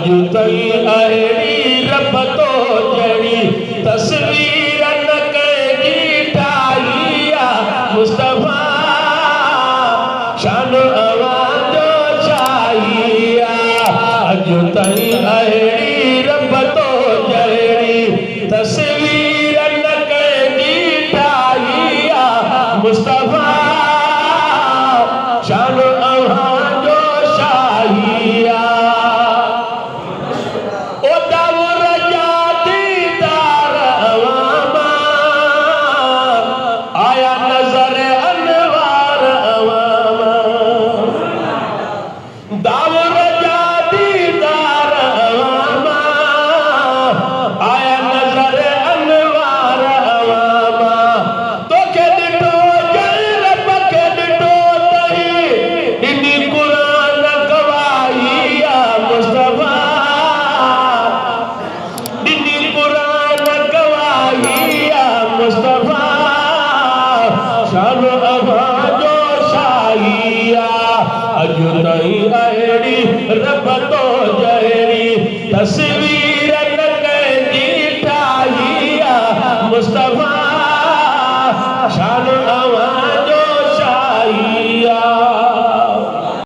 अजु ताईं अहिड़ी रब तो जहिड़ी तस्वीर न कंहिंजी ठाही आहे मुस्तफ़ा शान अवां जो शाही आहे अजु ताईं अहिड़ी रब तो जहिड़ी तस्वीर न कंहिंजी ठाही आहे मुस्तफ़ा शान अवां जो शाही आहे शान अवां जो शाही आहे अजु ताईं अहिड़ी रब तो जहिड़ी तस्वीर